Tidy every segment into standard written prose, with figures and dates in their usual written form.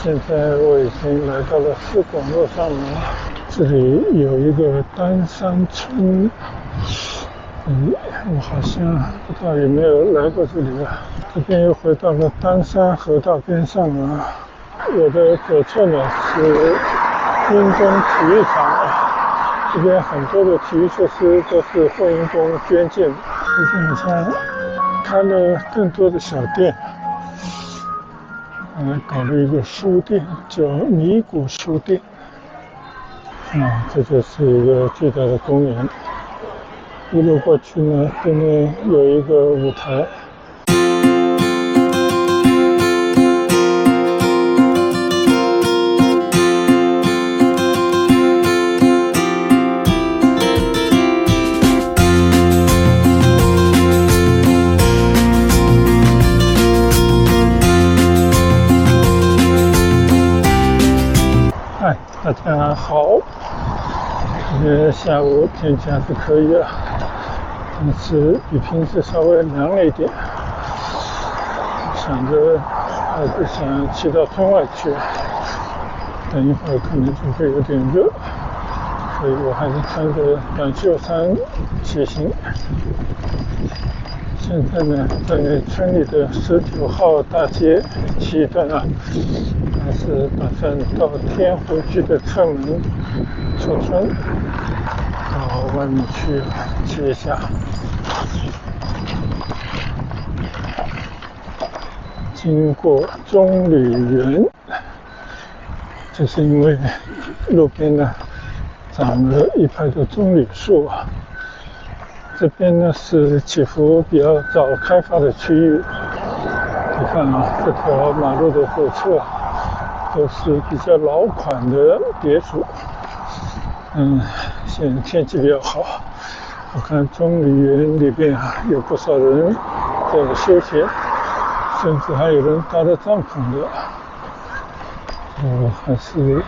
现在我已经来到了四广路上了，这里有一个丹山村，我好像不知道有没有来过这里啊。这边又回到了丹山河道边上了。我的左侧呢是因公体育场，这边很多的体育设施都是惠因公捐建的。最近好像开了更多的小店。搞了一个书店，叫尼古书店。这就是一个巨大的公园。一路过去呢，对面有一个舞台。大家好，今天下午天气还是可以啊，但是比平时稍微凉了一点。想着还是想骑到村外去，等一会儿可能就会有点热，所以我还是穿着短袖衫骑行。现在呢，在村里的19号大街骑一段啊，还是打算到天湖居的侧门出村，到外面去骑一下。经过棕榈园，这是因为路边呢长了一排的棕榈树啊。这边呢是起伏比较早开发的区域，你看啊，这条马路的左侧都是比较老款的别墅。现在天气比较好，我看棕榈园里边有不少人在休闲，甚至还有人搭着帐篷的。还是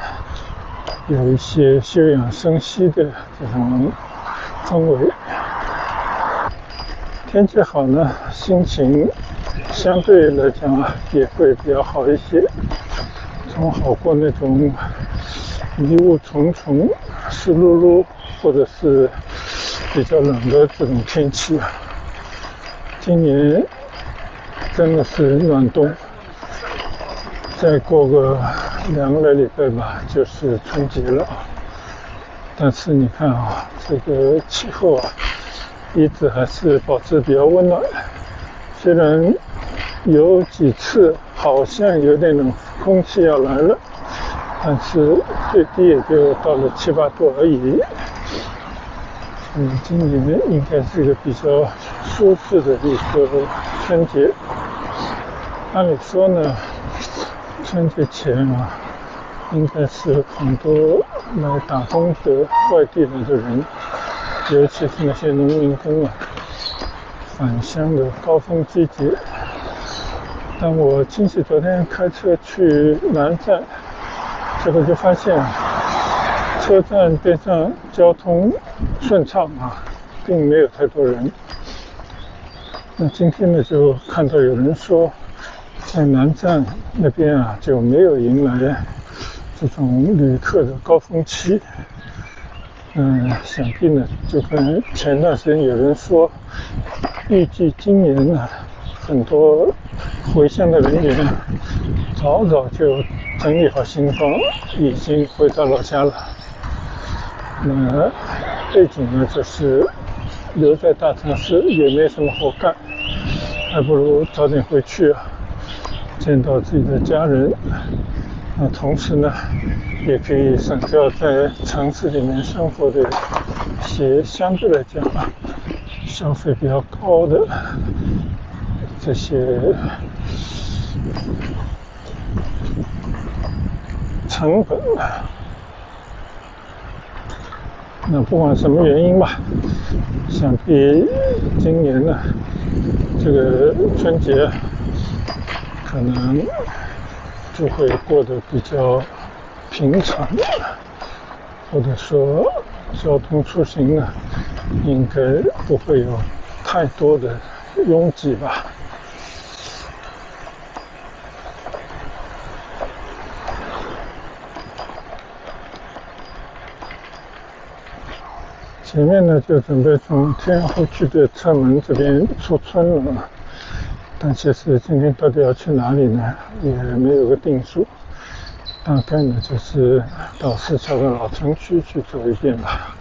有一些休养生息的这种氛围。天气好呢，心情相对来讲也会比较好一些，总好过那种迷雾重重、湿漉漉或者是比较冷的这种天气。今年真的是暖冬，再过个2个礼拜吧，就是春节了。但是你看这个气候一直还是保持比较温暖，虽然有几次好像有点冷空气要来了，但是最低也就到了7、8度而已。今年应该是一个比较舒适的一个春节。按理说呢，春节前应该是很多来打工的外地来的人，尤其是那些农民工返乡的高峰季节。但我亲戚昨天开车去南站，结果就发现车站边上交通顺畅并没有太多人。那今天呢，就看到有人说在南站那边就没有迎来这种旅客的高峰期。想必呢就跟前段时间有人说，预计今年很多回乡的人员早早就整理好行装，已经回到老家了。那背景呢就是留在大城市也没什么活干，还不如早点回去见到自己的家人。那同时呢，也可以省掉在城市里面生活的一些相对来讲消费比较高的这些成本。那不管什么原因吧，想必今年呢，这个春节可能就会过得比较平常，或者说交通出行呢，应该不会有太多的拥挤吧。前面呢就准备从天湖区的侧门这边出村了，但其实今天到底要去哪里呢，也没有个定数，大概呢就是到市桥的老城区去走一遍吧。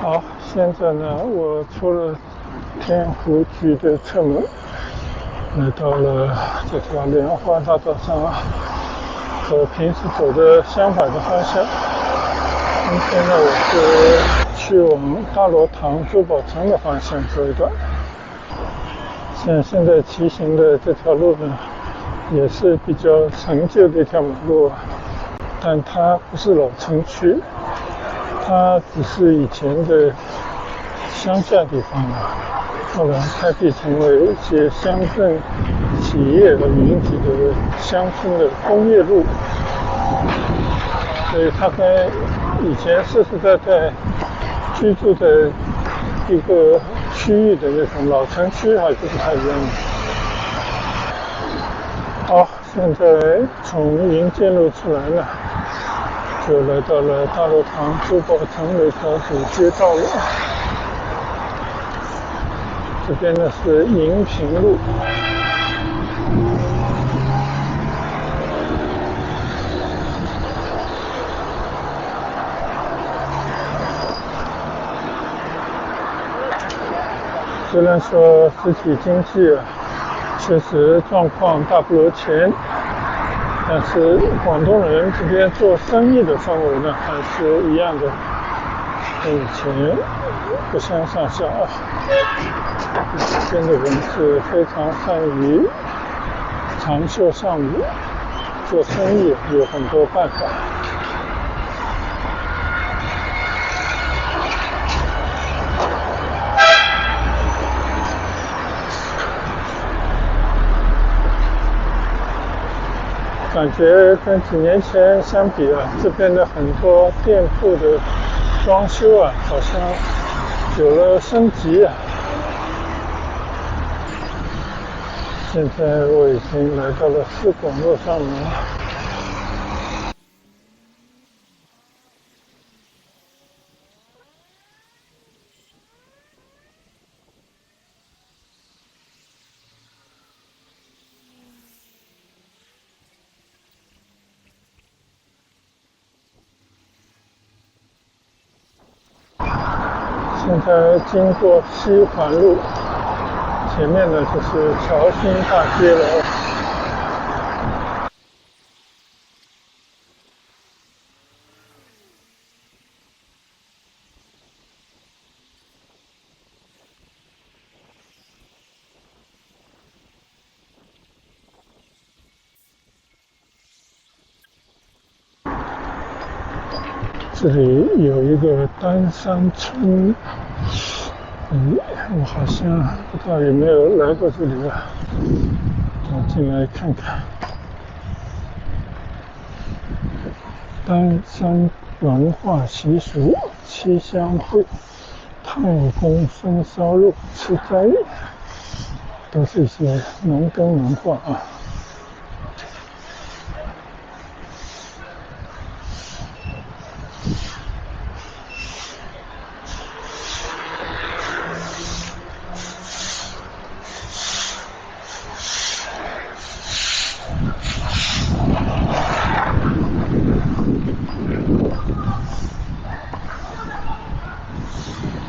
好，现在呢我出了天湖区的侧门，来到了这条莲花大道上，和平时走的相反的方向。今天呢，我是去往大罗塘珠宝城的方向走一段。像现在骑行的这条路呢，也是比较陈旧的一条马路，但它不是老城区，它只是以前的乡下地方了，后来开辟成为一些乡镇企业的云集的乡村的工业路，所以它跟以前实实在在居住的一个区域的那种老城区还是不太一样的。好，现在从云剑路出来了，就来到了大罗塘珠宝城的一条主街道了。这边呢是银平路。虽然说实体经济确实状况大不如前，但是广东人这边做生意的氛围呢还是一样的，跟以前不相上下。这边的人是非常善于长袖善舞，做生意有很多办法。感觉跟几年前相比这边的很多店铺的装修好像有了升级。现在我已经来到了四广路上了。现在经过西环路，前面呢就是侨兴大街了。这里有一个丹山村，我好像不知道有没有来过这里我进来看看。丹山文化习俗，七香会、太公焚烧肉、吃斋，都是一些农耕文化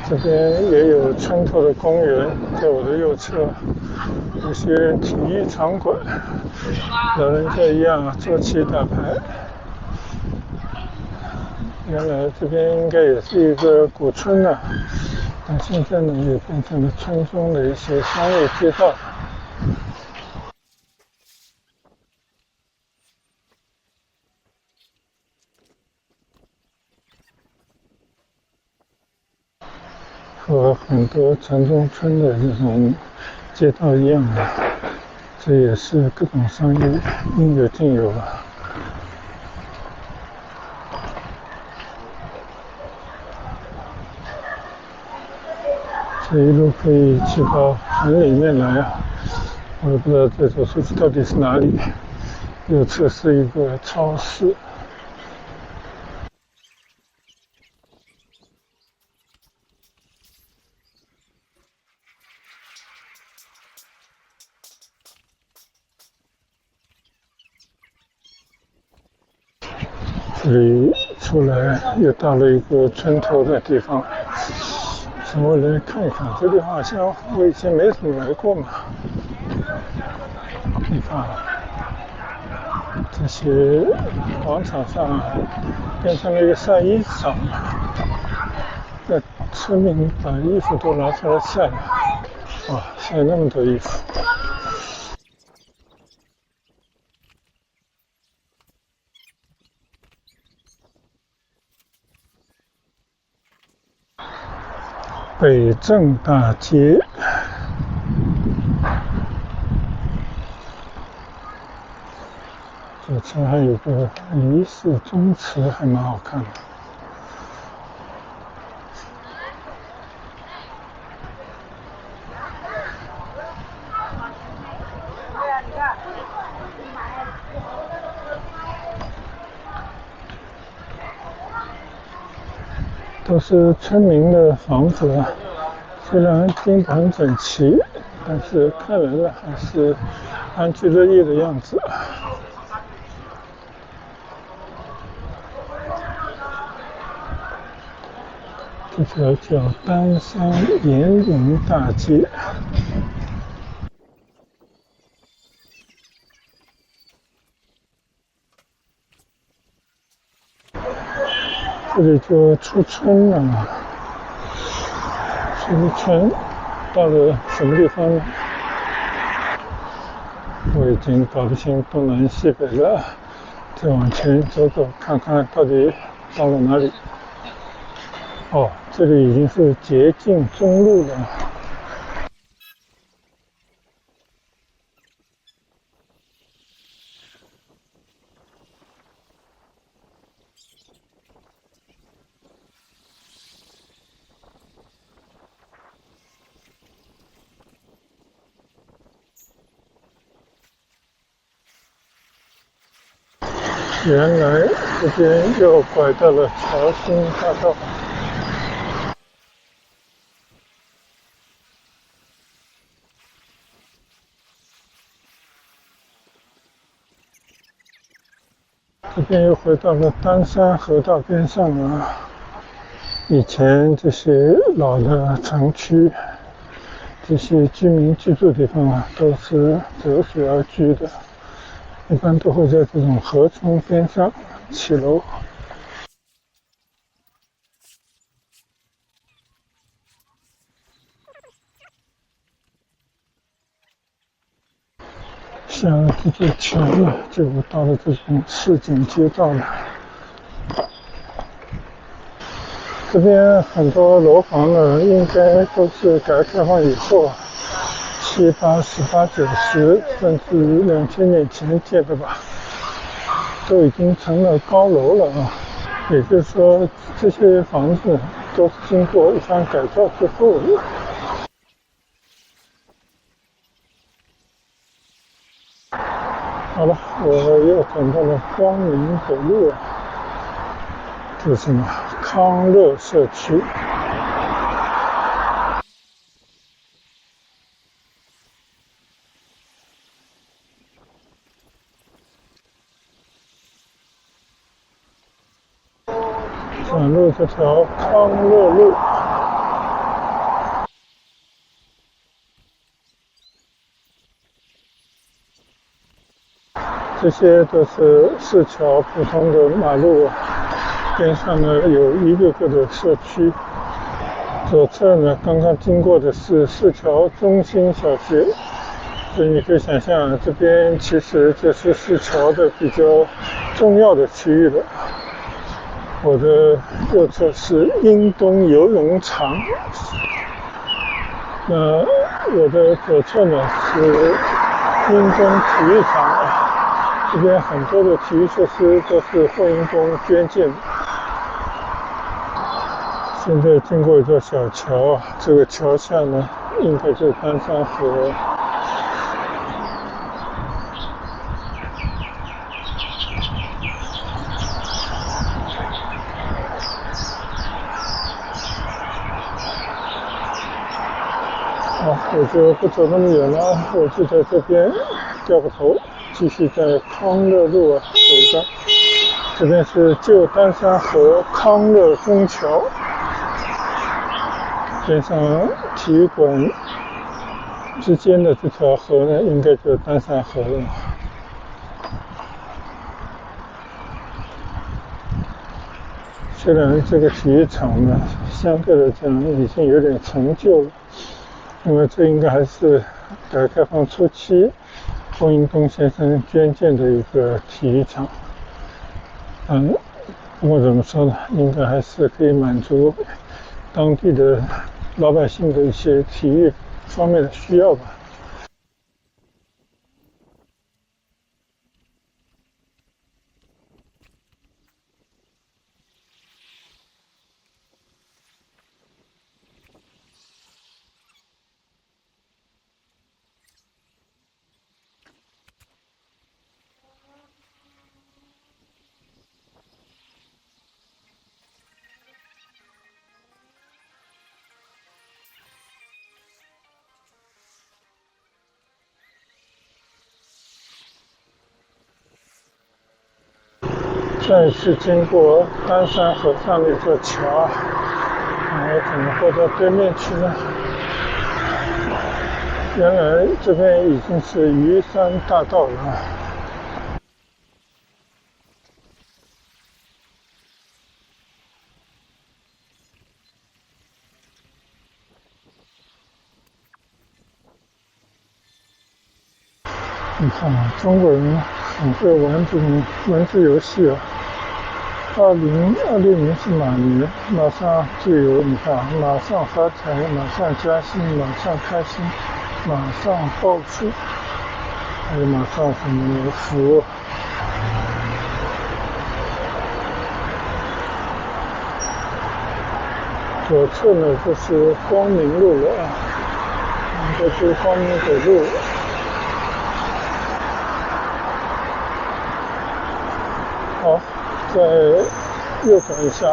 这边也有村头的公园，在我的右侧有些体育场馆，老人家一样坐骑打牌。原来这边应该也是一个古村但现在呢也变成了村中的一些商业街道。和很多城中村的这种街道一样这也是各种商业应有尽有这一路可以去到很里面来我也不知道这座数字到底是哪里，右侧是一个超市。这里出来又到了一个村头的地方，稍微来看一看。这地方好像我以前没怎么来过嘛。你看，这些广场上变成了一个晒衣场，那村民把衣服都拿出来晒了，哇，晒那么多衣服。北正大街，左侧还有个黎氏宗祠，还蛮好看的。都是村民的房子，虽然钉得很整齐，但是看人呢还是安居乐业的样子。这条叫丹山延陵大街。这里就出村了嘛，出村到了什么地方呢？我已经搞不清东南西北了，再往前走走看看到底到了哪里。哦，这里已经是捷径中路了。原来这边又拐到了侨兴大道。这边又回到了丹山河道边上了。以前这些老的城区，这些居民居住的地方啊，都是择水而居的，一般都会在这种河川边上起楼。下了这座桥了，就到了这种市井街道了。这边很多楼房呢，应该都是改革开放以后7、8、18、90，甚至2000年前建的吧，都已经成了高楼了啊。也就是说，这些房子都是经过一番改造之后的。好了，我又转到了光明北路啊，这是什么？康乐社区。转入这条康乐路，这些都是市桥普通的马路，边上呢有一个个的社区。左侧呢，刚刚经过的是市桥中心小学，所以你可以想象，这边其实这是市桥的比较重要的区域了。我的右侧是英东游泳场，那我的左侧呢是英东体育场，这边很多的体育设施都是惠英东捐建的。现在经过一座小桥啊，这个桥下呢应该就是丹山河。好，我就不走那么远了，我就在这边掉个头，继续在康乐路走着。这边是旧丹山河康乐中桥，边上体育馆之间的这条河呢，应该就是丹山河了。虽然这个体育场呢，相对来讲已经有点陈旧了，因为这应该还是改革开放初期龚应东先生捐建的一个体育场。不过怎么说呢，应该还是可以满足当地的老百姓的一些体育方面的需要吧。再次经过丹山河上的一座桥，我怎么过到对面去呢？原来这边已经是虞山大道了。你看啊，中国人很会玩这种文字游戏啊。2020年是马年，马上就有，你看，马上发财，马上加薪，马上开心，马上暴富，还有马上什么福。左侧呢就是光明路了啊，这是光明北路。好，再右转一下，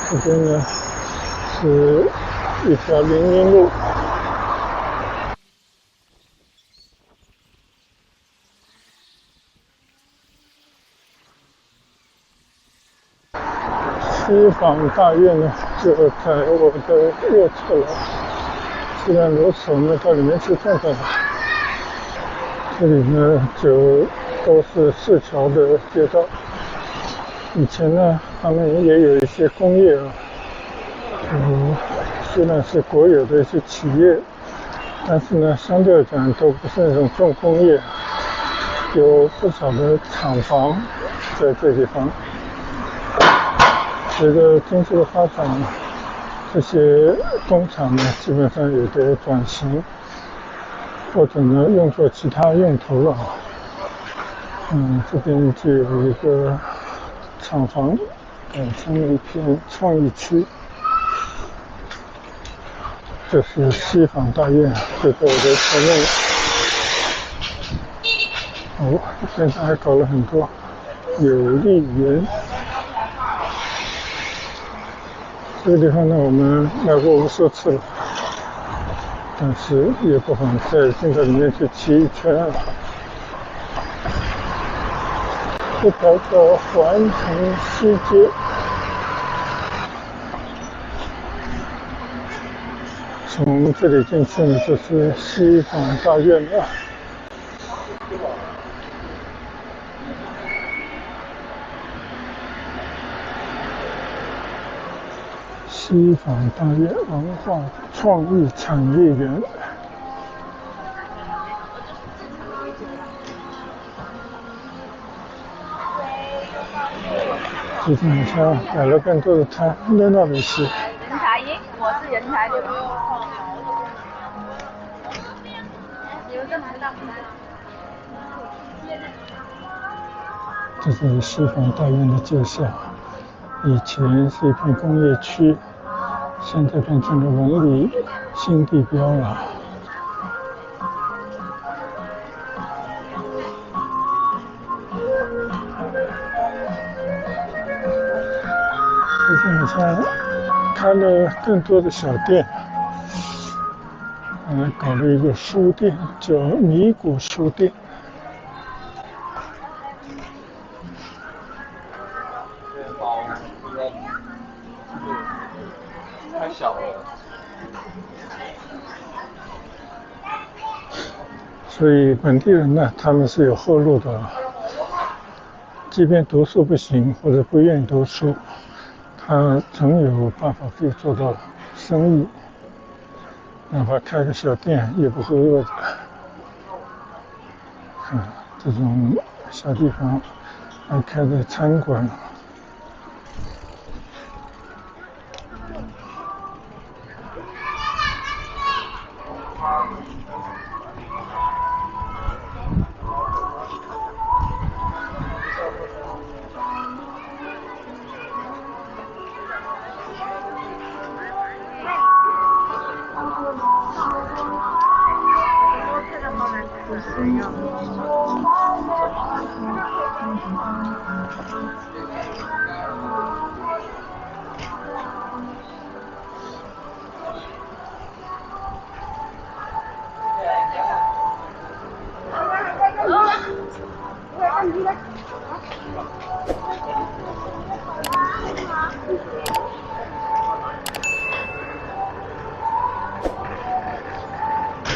这边呢是一条林荫路。西坊大院呢就在我的右侧了，虽然如此，我们到里面去看看吧。这里呢就都是市桥的街道，以前呢他们也有一些工业啊，虽然是国有的一些企业，但是呢相对来讲都不是那种重工业，有不少的厂房在这地方。随着经济的发展，这些工厂呢基本上也都转型，或者呢用作其他用途了。这边就有一个厂房改成了一片创意区。这是西坊大院，就在我的前面。现在还搞了很多有利园。这个地方呢，我们来过无数次了，但是也不妨再进到里面去骑一圈了。这条叫环城西街，从这里进去呢，就是西坊大院了。西坊大院文化创意产业园。最近好像摆了更多的摊，热闹了一些。人才，我是人才对吧？你们干嘛到？这是西坊大院的介绍，以前是一片工业区，现在变成了文旅新地标了。最近好像开了更多的小店。搞了一个书店，叫米谷书店。太小了。所以本地人呢，他们是有后路的，即便读书不行或者不愿意读书，他总有办法可以做到生意，哪怕开个小店也不会饿着。这种小地方还开的餐馆。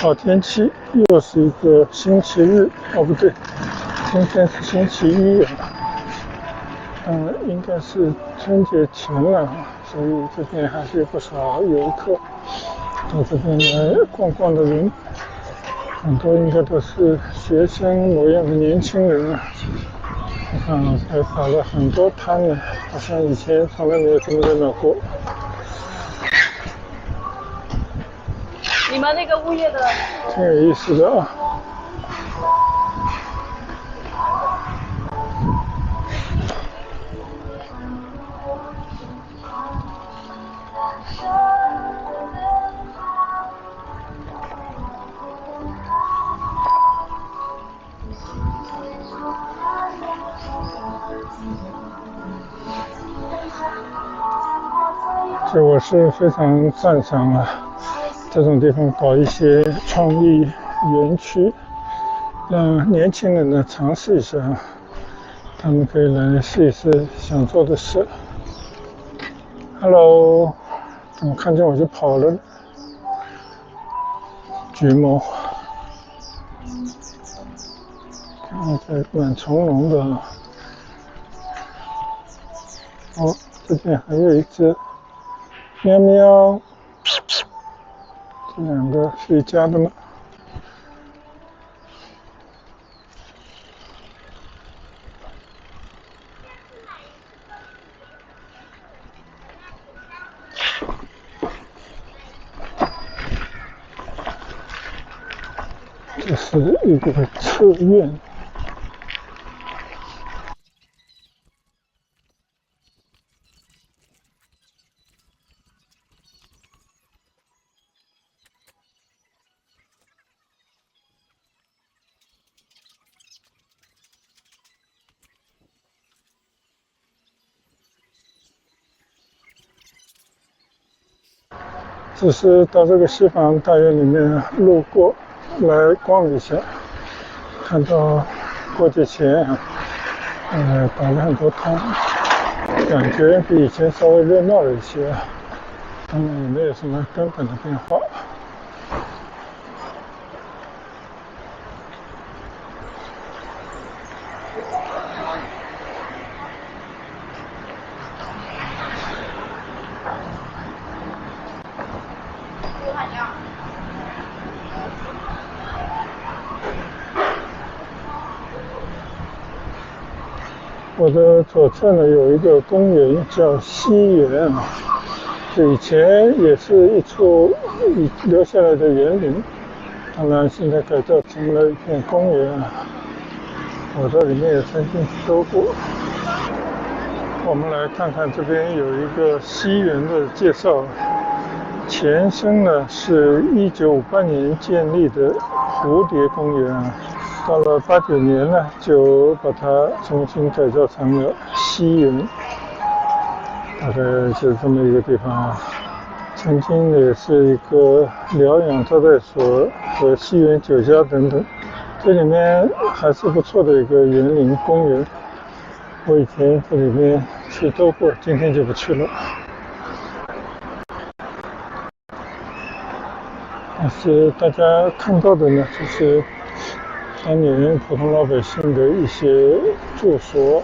好天气，又是一个星期日，哦不对，今天是星期一啊。应该是春节前了，所以这边还是有不少游客到这边来逛逛的人，很多应该都是学生模样的年轻人啊。我看还摆了很多摊呢，好像以前从来没有这么热闹过。你们那个物业的挺有意思的啊。所以我是非常赞赏啊，这种地方搞一些创意园区，让年轻人呢尝试一下，他们可以来试一试想做的事。Hello， 怎么看见我就跑了？橘猫，这满重笼的。哦，这边还有一只喵喵，这两个是一家的吗？这是一个侧院。只是到这个西方大院里面路过，来逛一下，看到过节前摆了很多摊，感觉比以前稍微热闹了一些，也没有什么根本的变化。我的左侧呢有一个公园叫西园啊，这以前也是一处留下来的园林，当然现在改造成了一片公园啊。我在里面也曾经走过。我们来看看这边有一个西园的介绍，前身呢是1958年建立的蝴蝶公园啊。到了89年呢，就把它重新改造成了西园，大概是这么一个地方啊。曾经也是一个疗养招待所和西园酒家等等，这里面还是不错的一个园林公园。我以前这里面去兜过，今天就不去了。但是大家看到的呢，就是当年普通老百姓的一些住所，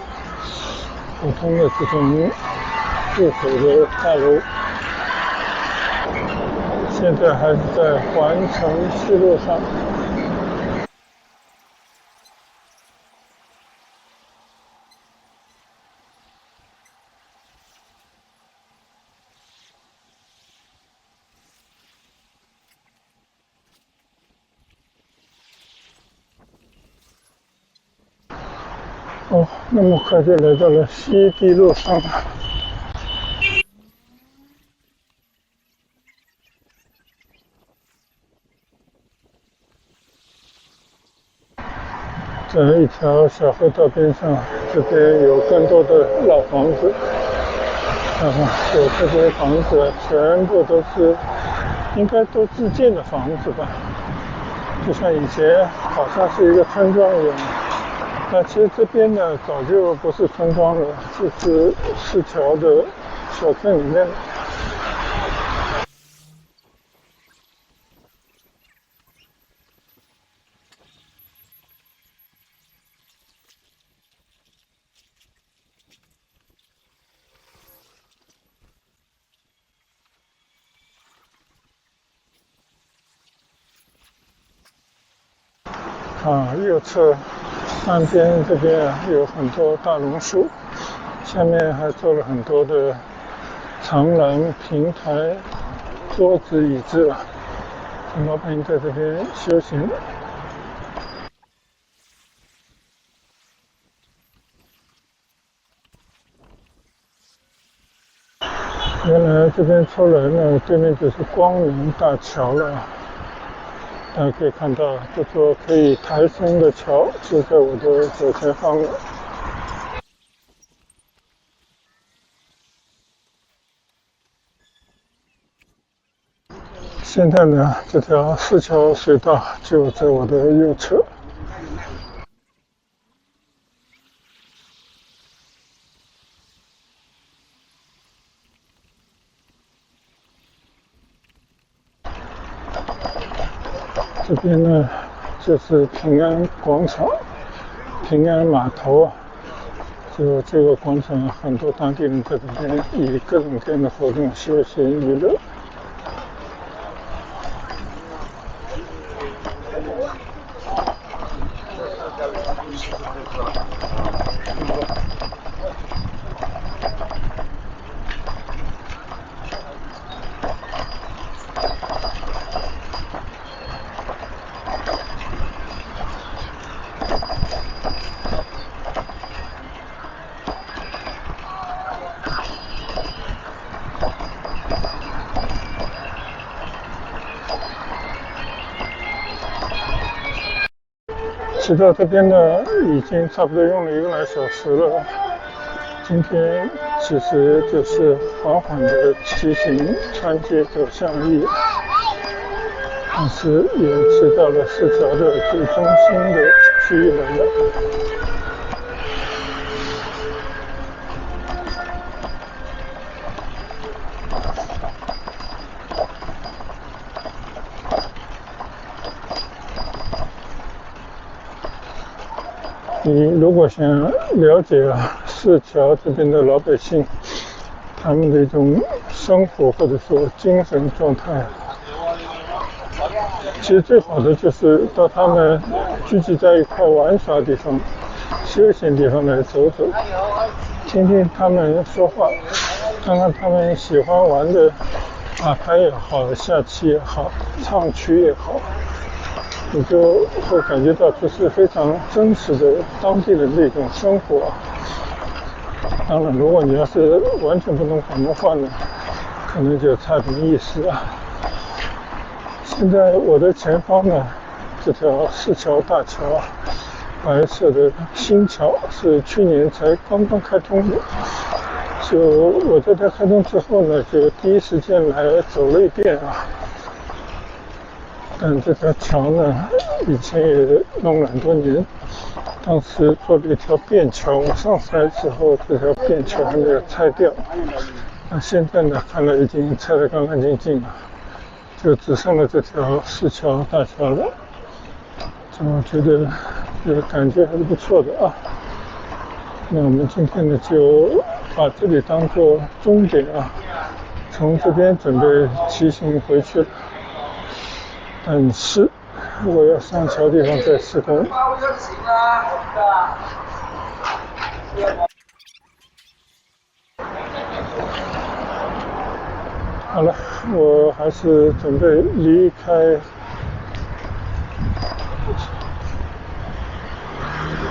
普通的这种住所的大楼，现在还是在环城西路上。哦，那么快就来到了西堤路上了。在一条小河道边上，这边有更多的老房子。有这些房子全部都是应该都自建的房子吧，就像以前好像是一个村庄一样。那其实这边呢，早就不是村庄了，就是市桥的小镇里面。右侧岸边这边有很多大榕树，下面还做了很多的长廊、平台、桌子、椅子，老百姓在这边休息。原来这边出来呢，对面就是光明大桥了。大家可以看到，这座可以抬升的桥就在我的左前方了。现在呢，这条市桥隧道就在我的右侧。这边呢，就是平安广场、平安码头。就这个广场，很多当地人在这边以各种各样的活动休闲娱乐。骑到这边呢，已经差不多用了1个来小时了。今天其实就是缓缓的骑行穿街走巷驿，但是也骑到了市桥的最中心的区域来了。你如果想了解市桥这边的老百姓他们的一种生活或者说精神状态，其实最好的就是到他们聚集在一块玩耍的地方、休闲地方来走走，听听他们说话，看看他们喜欢玩的打牌也好、下棋也好、唱曲也好，你就会感觉到这是非常真实的当地人的一种生活。当然，如果你要是完全不懂广东话呢，可能就差点意思啊。现在我的前方呢，这条市桥大桥，白色的新桥是去年才刚刚开通的，就我在它开通之后呢，就第一时间来走了一遍啊。但这条桥呢，以前也弄了很多年，当时做了一条便桥，我上次来的时候，这条便桥还没有拆掉。那现在呢，看来已经拆得干干净净了，就只剩了这条4桥大桥了。这我觉得这个感觉还是不错的啊。那我们今天呢，就把这里当做终点啊，从这边准备骑行回去了。但是我要上桥地方在施工。好了，我还是准备离开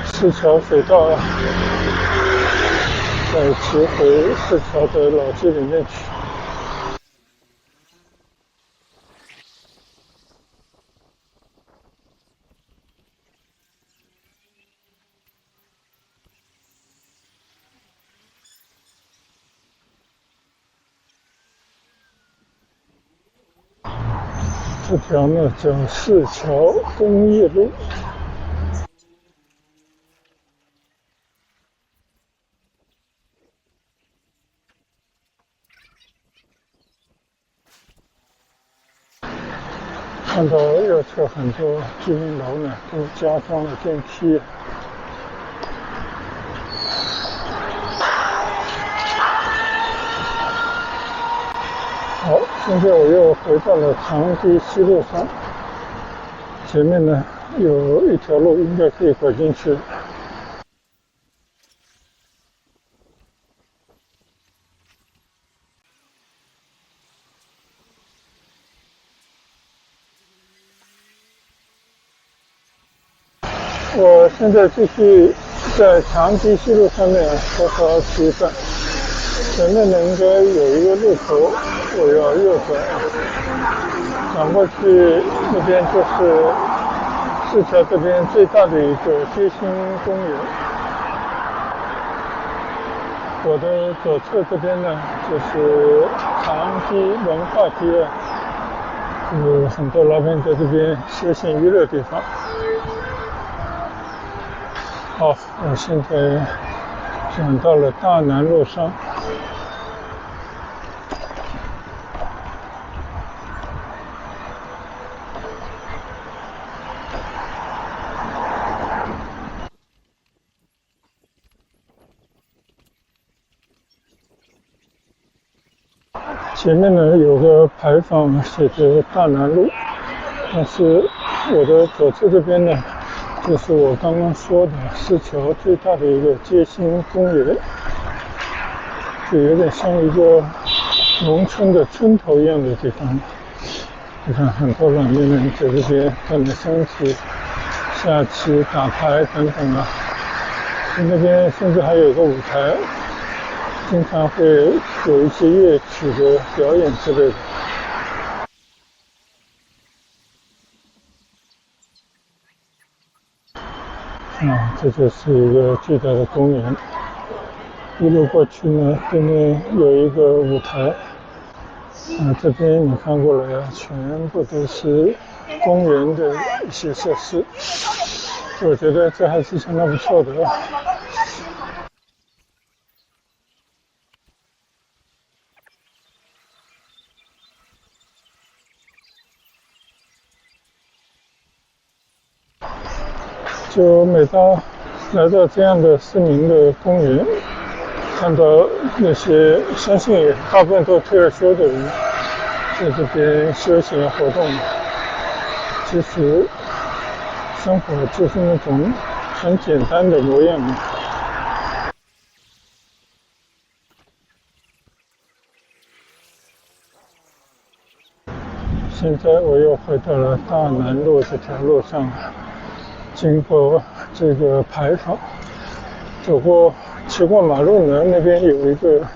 4桥水道啊，再骑回4桥的老街里面去。这条呢叫4桥工业路。看到右侧很多居民楼呢，都加装了电梯。好，现在我又回到了长堤西路上，前面呢有一条路应该可以拐进去。我现在继续在长堤西路上面稍稍骑转，前面呢应该有一个路口，我要右转，转过去那边就是4桥这边最大的一个街心公园。我的左侧这边呢就是长堤文化街，有很多老板在这边休闲娱乐地方。好，我现在转到了大南路上。前面呢有个牌坊写着大南路，但是我的左侧这边呢，就是我刚刚说的4桥最大的一个街心公园，就有点像一个农村的村头一样的地方。你看很多老年人在这边锻炼身体、下棋、打牌等等啊。那边甚至还有个舞台，经常会有一些乐曲的表演之类的。这就是一个巨大的公园。一路过去呢，对面有一个舞台。这边你看过来啊，全部都是公园的一些设施。我觉得这还是相当不错的。就每当来到这样的市民的公园，看到那些相信也大部分都退了休的人在这边休闲活动，其实生活就是那种很简单的模样。现在我又回到了大南路这条路上，经过这个牌坊，骑过马路呢，那边有一个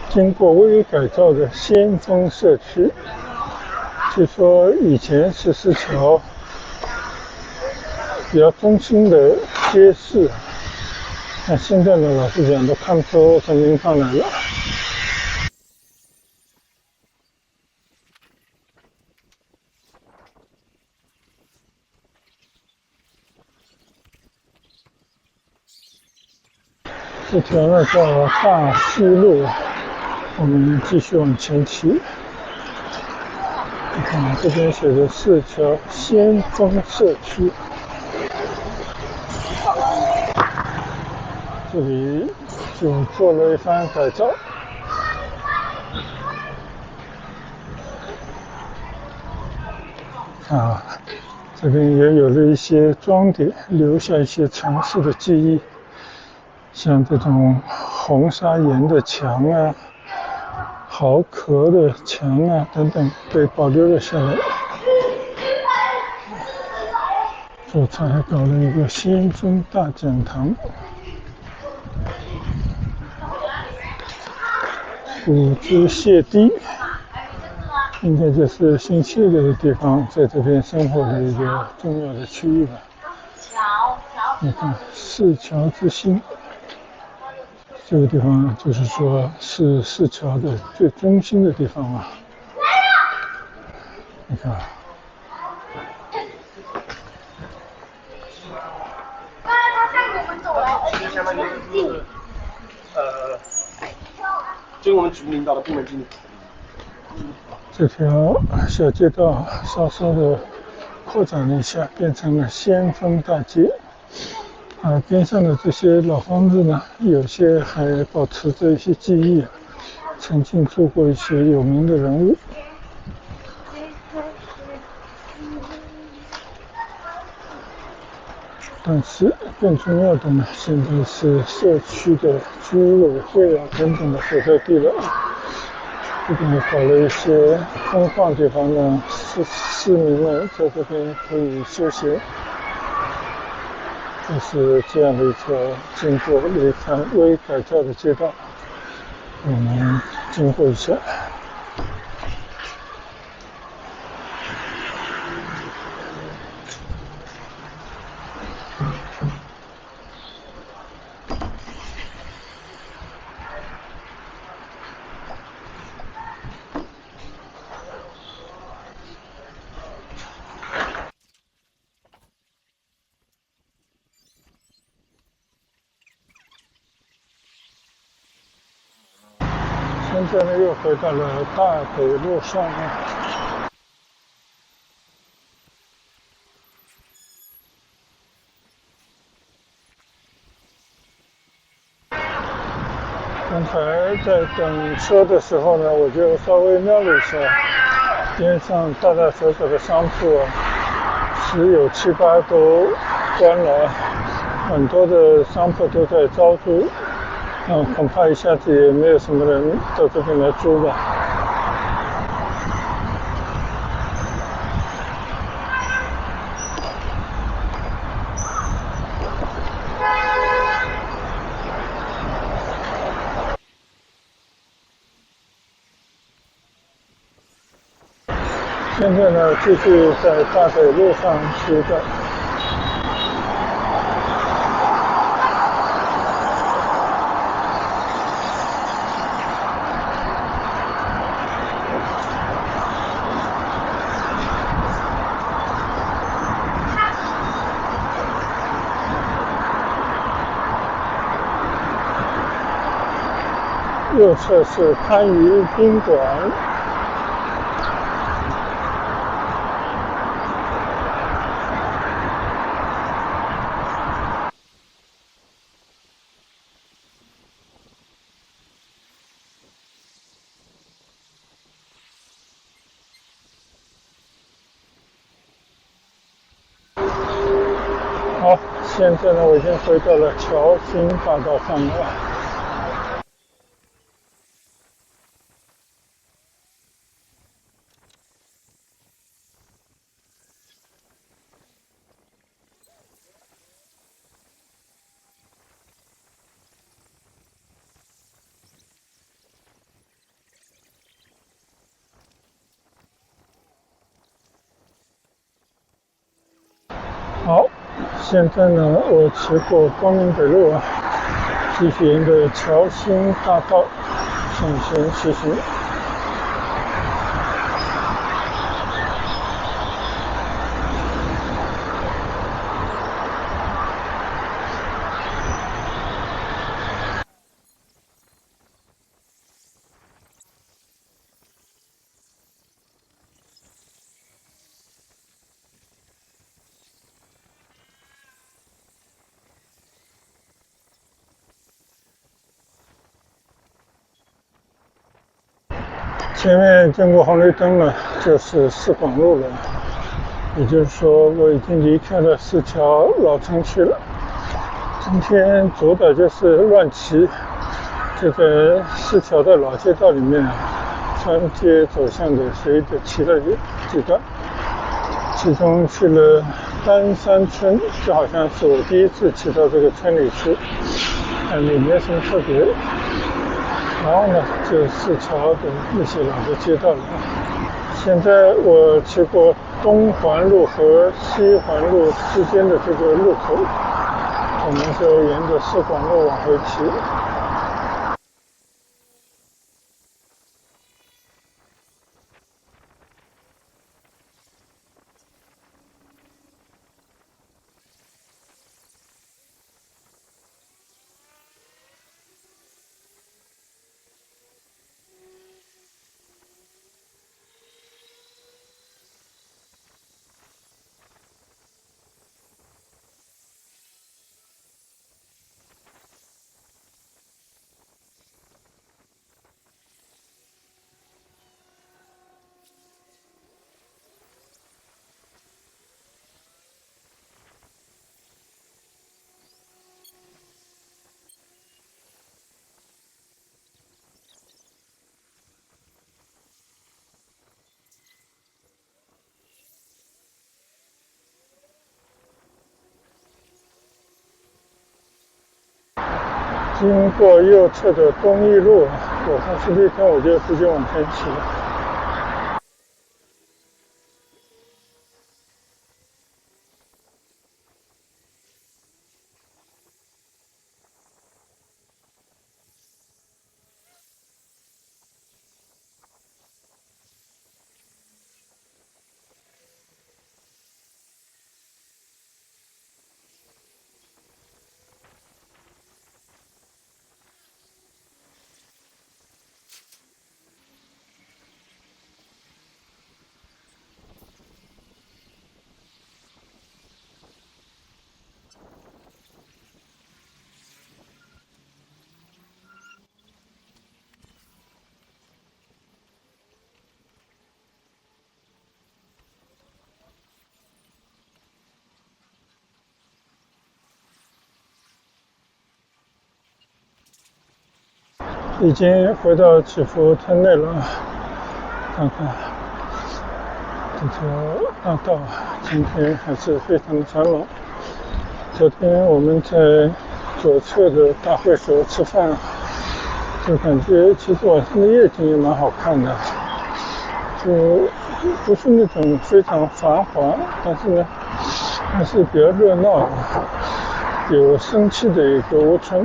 经过微改造的先锋社区。据说以前是4桥比较中心的街市，那现在呢，老实讲都看不出什么名堂来了。这条呢叫大西路，我们继续往前骑。你看这边写的市桥先锋社区，这里就做了一番改造。这边也有了一些装点，留下一些城市的记忆，像这种红砂岩的墙啊、壕壳的墙啊等等被保留了下来。左侧还搞了一个先锋大讲堂，古之谢堤。应该就是姓谢的地方，在这边生活的一个重要的区域吧。你看，市桥之心，这个地方就是说是市桥的最中心的地方啊。你看，他带我们走来，而且相当于是就我们局领导的部门经理。这条小街道稍稍的扩展了一下，变成了先锋大街。边上的这些老房子呢，有些还保持着一些记忆，曾经住过一些有名的人物。但是更重要的呢，现在是社区的居委会等等的所在地了。这边搞了一些空旷地方呢，市民们在这边可以休闲。就是这样的一条经过了一番微改造的街道，我们经过一下。现在呢，又回到了大北路上了。刚才在等车的时候呢，我就稍微瞄了一下，边上大大小小的商铺十有七八都关了，很多的商铺都在招租。恐怕一下子也没有什么人到这边来租吧。现在呢，继续在大北路上骑着。右侧是番禺宾馆。好，现在呢，我已经回到了侨兴大道上了。好，现在呢，我骑过光明北路继续沿着侨兴大道向前骑行。前面经过红绿灯了，就是四广路了，也就是说我已经离开了市桥老城区了。今天主打就是乱骑，就在市桥的老街道里面穿街走巷的随意的骑了几段，其中去了丹山村，就好像是我第一次骑到这个村里去，也没什么特别。然后呢，就市桥的一些老的街道了。现在我骑过东环路和西环路之间的这个路口，我们就沿着四广路往回骑。经过右侧的东义路，我看是绿灯，我就直接往前骑了。已经回到祈福村内了，看看这条大道今天还是非常的繁忙。昨天我们在左侧的大会所吃饭，就感觉其实晚上的夜景也蛮好看的，就不是那种非常繁华，但是呢还是比较热闹的，有生气的一个屋村。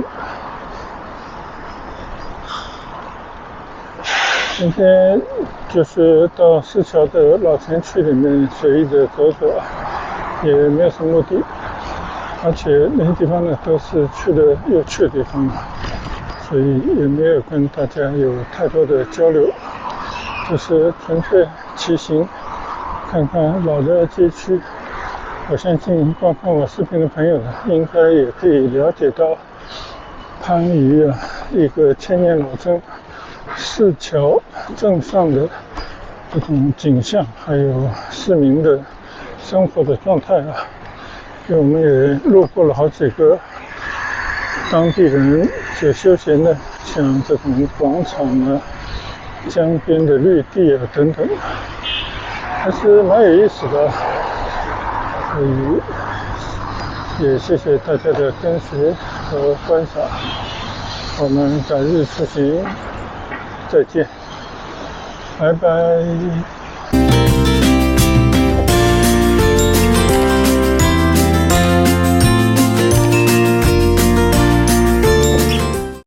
今天就是到市桥的老城区里面随意的走走，也没有什么目的，而且那些地方呢都是去的有趣的地方，所以也没有跟大家有太多的交流，就是纯粹骑行，看看老的街区。我相信观看我视频的朋友呢，应该也可以了解到番禺一个千年老镇市桥镇上的这种景象，还有市民的生活的状态啊。因为我们也路过了好几个当地人就休闲的，像这种广场啊、江边的绿地啊等等，还是蛮有意思的。所以也谢谢大家的跟随和观赏，我们改日出行再见，拜拜。